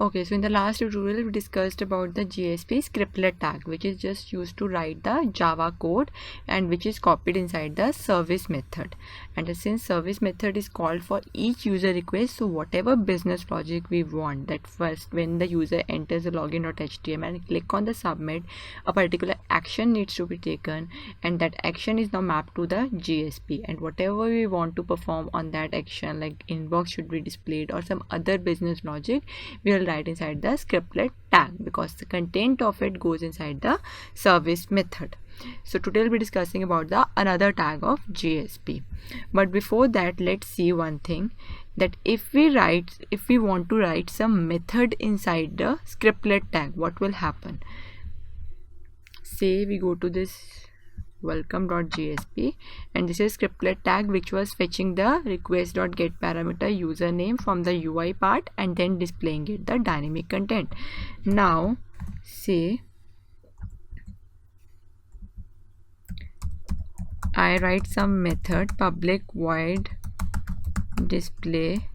Okay, so in the last tutorial we discussed about the JSP scriptlet tag, which is just used to write the Java code and which is copied inside the service method. And since service method is called for each user request, so whatever business logic we want, that first when the user enters the login.html and click on the submit, a particular action needs to be taken, and that action is now mapped to the JSP, and whatever we want to perform on that action, like inbox should be displayed or some other business logic, we will write inside the scriptlet tag because the content of it goes inside the service method. So today we'll be discussing about the another tag of JSP. But before that, let's see one thing, that if we want to write some method inside the scriptlet tag, what will happen? Say we go to this welcome.jsp, and this is scriptlet tag which was fetching the request.get parameter username from the UI part and then displaying it the dynamic content. Now say I write some method public void display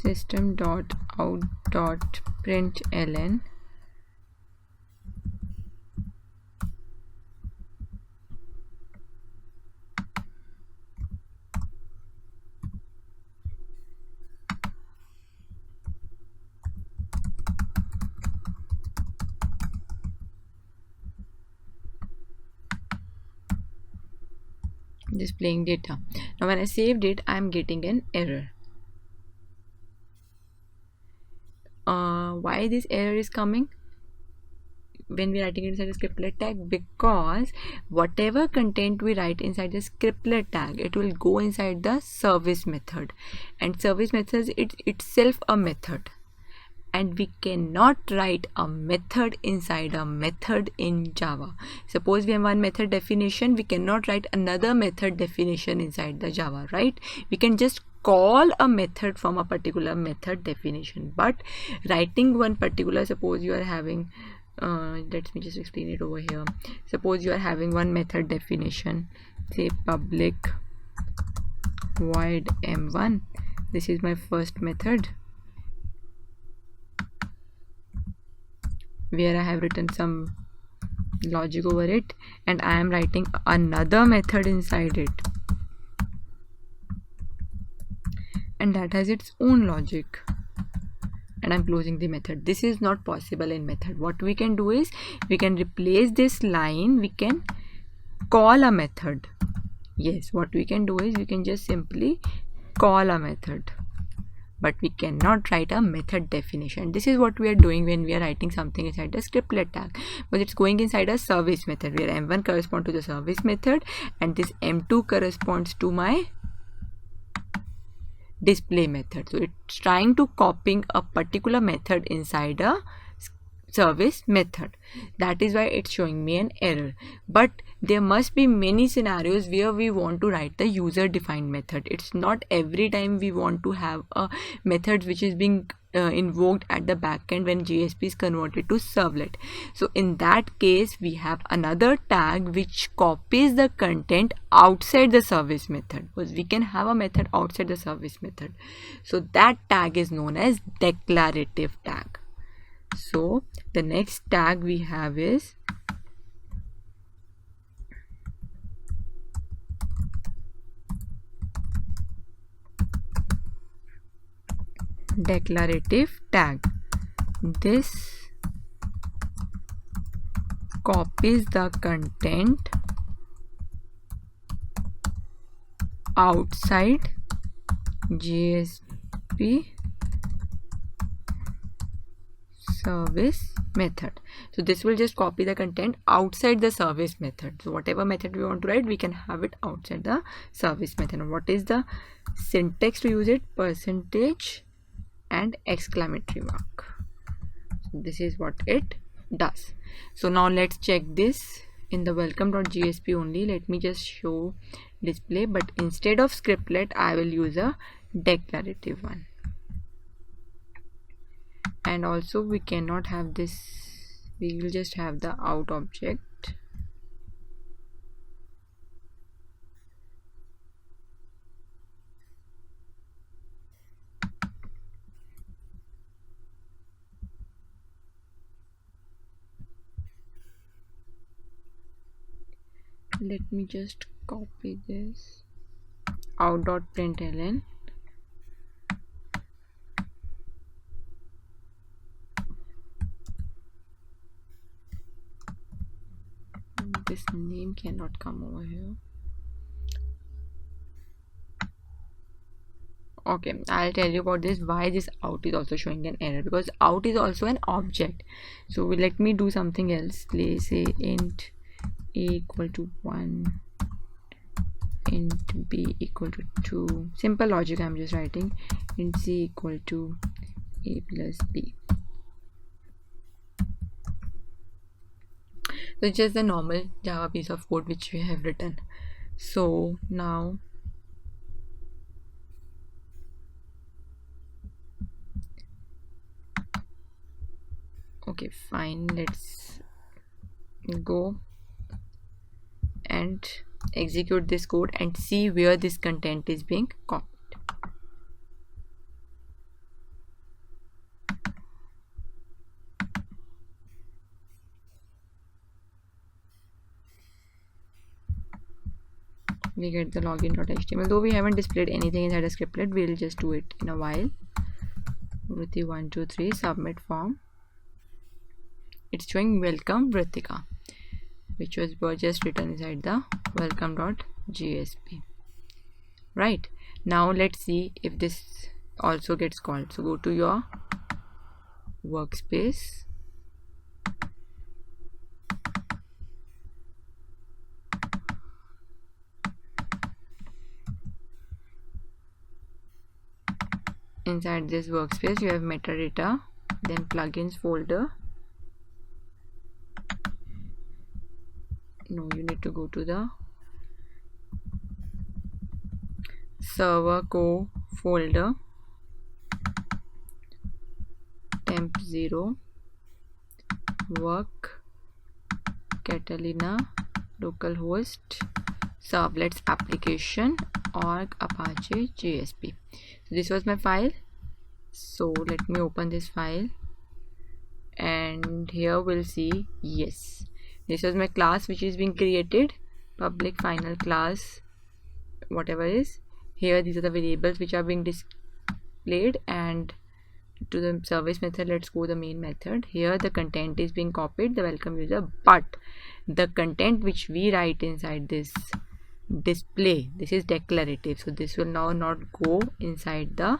system.out.println displaying data. Now when I saved it, I'm getting an error. Why this error is coming when we're writing inside the scriptlet tag? Because whatever content we write inside the scriptlet tag, it will go inside the service method, and service method is itself a method, and we cannot write a method inside a method in Java. Suppose we have one method definition, we cannot write another method definition inside the Java, right? We can just call a method from a particular method definition, but writing one particular, suppose you are having let me just explain it over here. Suppose you are having one method definition, say public void m1. This is my first method where I have written some logic over it, and I am writing another method inside it, and that has its own logic, and I'm closing the method. This is not possible in method. What we can do is we can replace this line, we can call a method. Yes, what we can do is we can just simply call a method, but we cannot write a method definition. This is what we are doing when we are writing something inside the scriptlet tag, but it's going inside a service method where m1 corresponds to the service method and this m2 corresponds to my display method. So it's trying to copying a particular method inside a service method. That is why it's showing me an error. But there must be many scenarios where we want to write the user defined method. It's not every time we want to have a method which is being invoked at the backend when JSP is converted to servlet. So in that case, we have another tag which copies the content outside the service method, because we can have a method outside the service method. So that tag is known as declarative tag. So the next tag we have is declarative tag. This copies the content outside JSP service method. So this will just copy the content outside the service method. So whatever method we want to write, we can have it outside the service method. And what is the syntax to use it? Percentage and exclamatory mark. So this is what it does. So now let's check this in the welcome.jsp only. Let me just show display, but instead of scriptlet I will use a declarative one. And also we cannot have this, we will just have the out object. Let me just copy this. Out.println. This name cannot come over here. Okay, I'll tell you about this, why this out is also showing an error, because out is also an object. So let me do something else. Let's say int a equal to 1, int b equal to 2. Simple logic I'm just writing. Int c equal to a plus b. So it's just the normal Java piece of code which we have written. So now okay, fine, let's go and execute this code and see where this content is being copied. We get the login.html. Though we haven't displayed anything inside a scriptlet, we'll just do it in a while. Vritti 123 submit form. It's showing welcome Vritika, which was just written inside the welcome.jsp. Right, now let's see if this also gets called. So go to your workspace, inside this workspace you have metadata, then plugins folder. No, you need to go to the server co folder, temp 0, work, Catalina, localhost, servlets application, org apache JSP. So this was my file. So let me open this file, and here we'll see, yes, this was my class which is being created, public final class, whatever is here. These are the variables which are being displayed, and to the service method, let's go the main method. Here the content is being copied, the welcome user, but the content which we write inside this display, this is declarative, so this will now not go inside the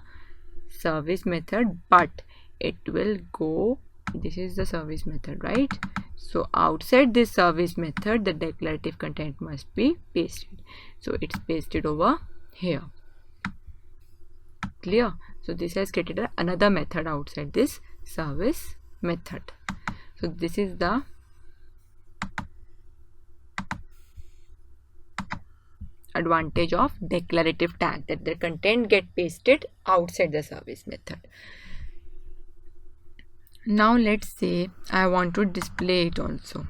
service method, but it will go, this is the service method, right? So outside this service method the declarative content must be pasted, so it's pasted over here. Clear? So this has created another method outside this service method. So this is the advantage of declarative tag, that the content get pasted outside the service method. Now let's say I want to display it also,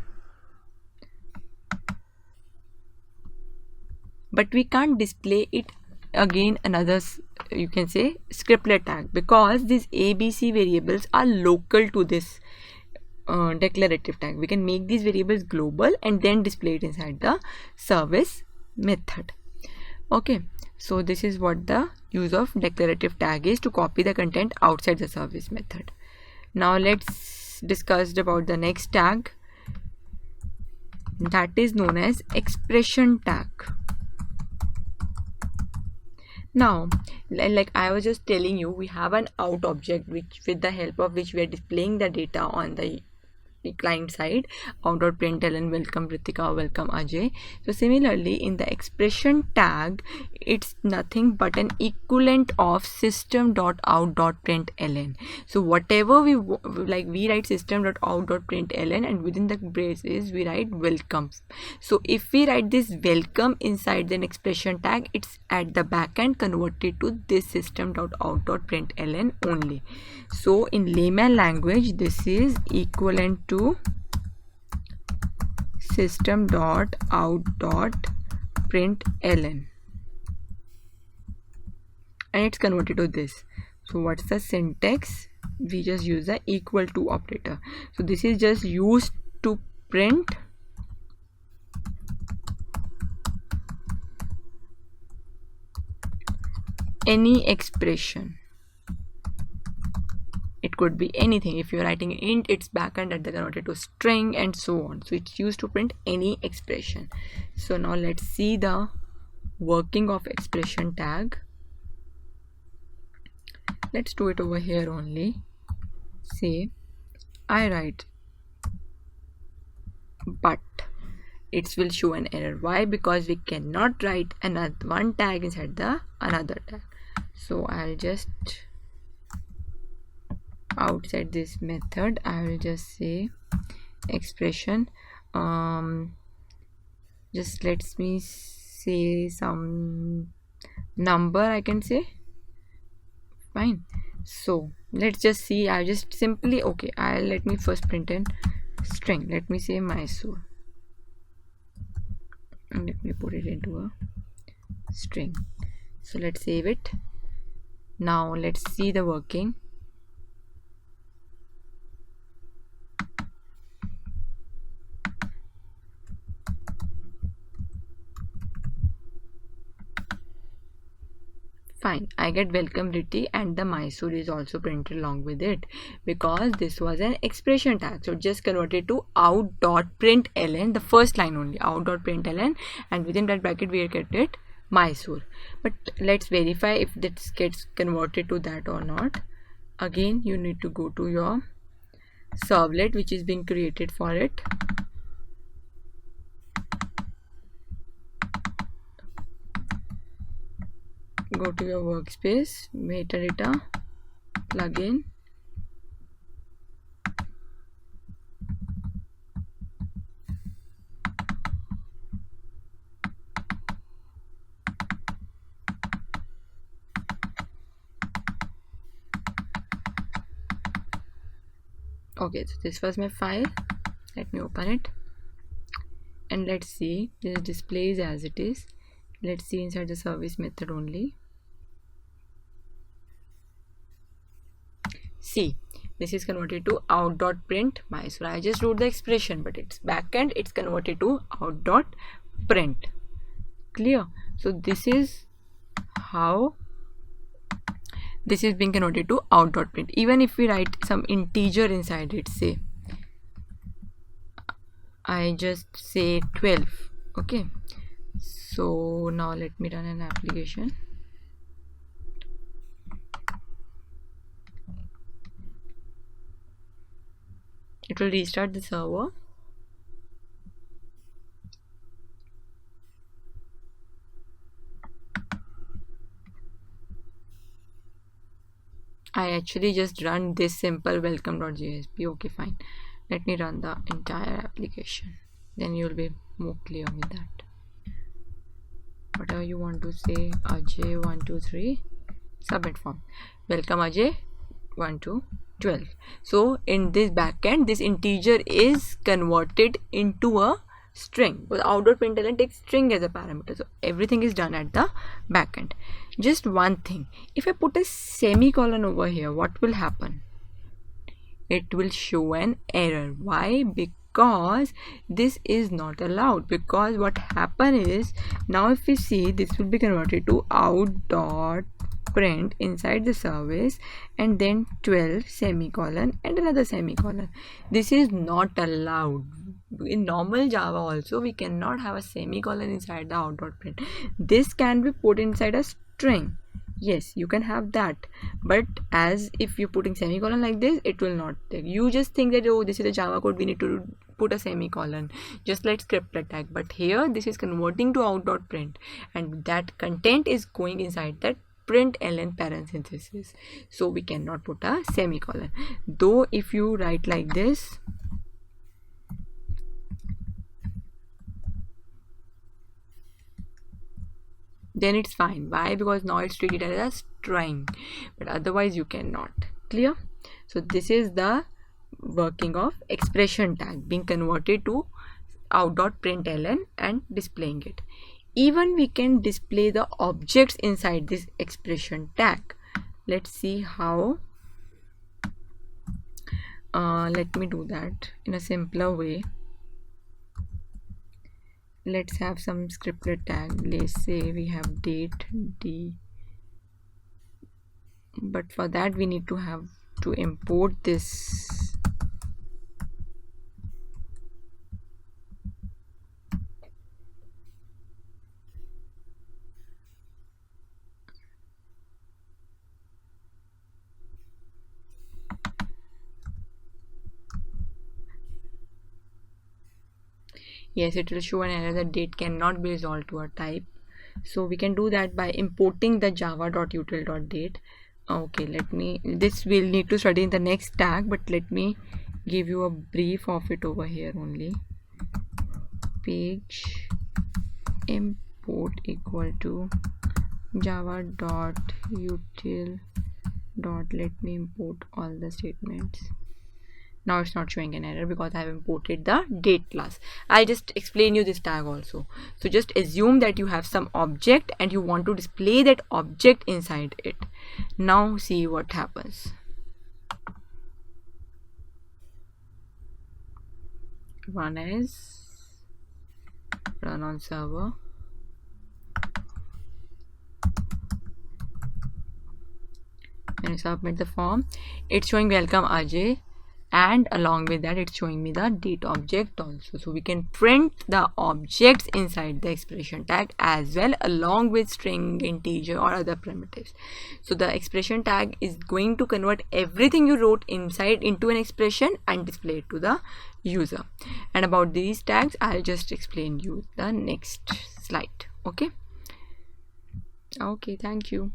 but we can't display it again another, you can say, scriptlet tag, because these ABC variables are local to this declarative tag. We can make these variables global and then display it inside the service method. Okay, so this is what the use of declarative tag is, to copy the content outside the service method. Now let's discuss about the next tag, that is known as expression tag. Now, like I was just telling you, we have an out object which, with the help of which we are displaying the data on the client side, out.println welcome Ritika, welcome Ajay. So similarly in the expression tag, it's nothing but an equivalent of system.out.println. so whatever we we write system.out.println, and within the braces we write welcome. So if we write this welcome inside an expression tag, it's at the back end converted to this system.out.println only. So in layman language, this is equivalent to system.out.println, and it's converted to this. So what's the syntax? We just use the equal to operator. So this is just used to print any expression. It could be anything. If you're writing int, it's backend at the converted to string and so on. So it's used to print any expression. So now let's see the working of expression tag. Let's do it over here only. Say I write but, it will show an error. Why? Because we cannot write another one tag inside the another tag. So I'll just, outside this method, I will just say expression, just let me say some number, I can say. Fine. So let's just see. I just simply, okay, let me first print in string. Let me say Mysore, and let me put it into a string. So let's save it. Now let's see the working. Fine, I get welcome Ritti, and the Mysore is also printed along with it because this was an expression tag. So just converted to out.println, the first line only, out.println, and within that bracket we get it Mysore. But let's verify if this gets converted to that or not. Again, you need to go to your servlet which is being created for it. Go to your workspace, metadata, plugin, okay, so this was my file. Let me open it and let's see. This displays as it is. Let's see inside the service method only. See, this is converted to out.print Mysore. I just wrote the expression, but it's backend, it's converted to out.print. Clear? So this is how this is being converted to out.print. Even if we write some integer inside it, say I just say 12. Okay, so now let me run an application. It will restart the server. I actually just run this simple welcome.jsp. Okay, fine. Let me run the entire application. Then you'll be more clear with that. Whatever you want to say, Ajay 123 submit form. Welcome Ajay 1 to 12. So in this backend, this integer is converted into a string. But out.println takes string as a parameter. So everything is done at the backend. Just one thing. If I put a semicolon over here, what will happen? It will show an error. Why? Because this is not allowed. Because what happened is, now if we see, this will be converted to out.print inside the service and then 12 semicolon and another semicolon. This is not allowed. In normal Java also we cannot have a semicolon inside the out.print. This can be put inside a string. Yes, you can have that, but as if you're putting semicolon like this, it will not take. You just think that, oh, this is a Java code, we need to put a semicolon, just like scriptlet tag. But here this is converting to out.print, and that content is going inside that println parenthesis, so we cannot put a semicolon. Though if you write like this, then it's fine. Why? Because now it's treated as a string, but otherwise you cannot. Clear? So this is the working of expression tag being converted to out.println and displaying it. Even we can display the objects inside this expression tag. Let's see how. Let me do that in a simpler way. Let's have some scriptlet tag. Let's say we have date d but for that we need to have to import this. Yes, it will show an error that date cannot be resolved to a type. So we can do that by importing the java.util.date. Okay, this we'll need to study in the next tag, but let me give you a brief of it over here only. Page import equal to java.util. Let me import all the statements. Now it's not showing an error because I have imported the date class. I'll just explain you this tag also. So just assume that you have some object and you want to display that object inside it. Now see what happens. Run on server. And submit the form. It's showing welcome Ajay, and along with that it's showing me the date object also. So we can print the objects inside the expression tag as well, along with string, integer or other primitives. So the expression tag is going to convert everything you wrote inside into an expression and display it to the user. And about these tags I'll just explain you the next slide. Okay, thank you.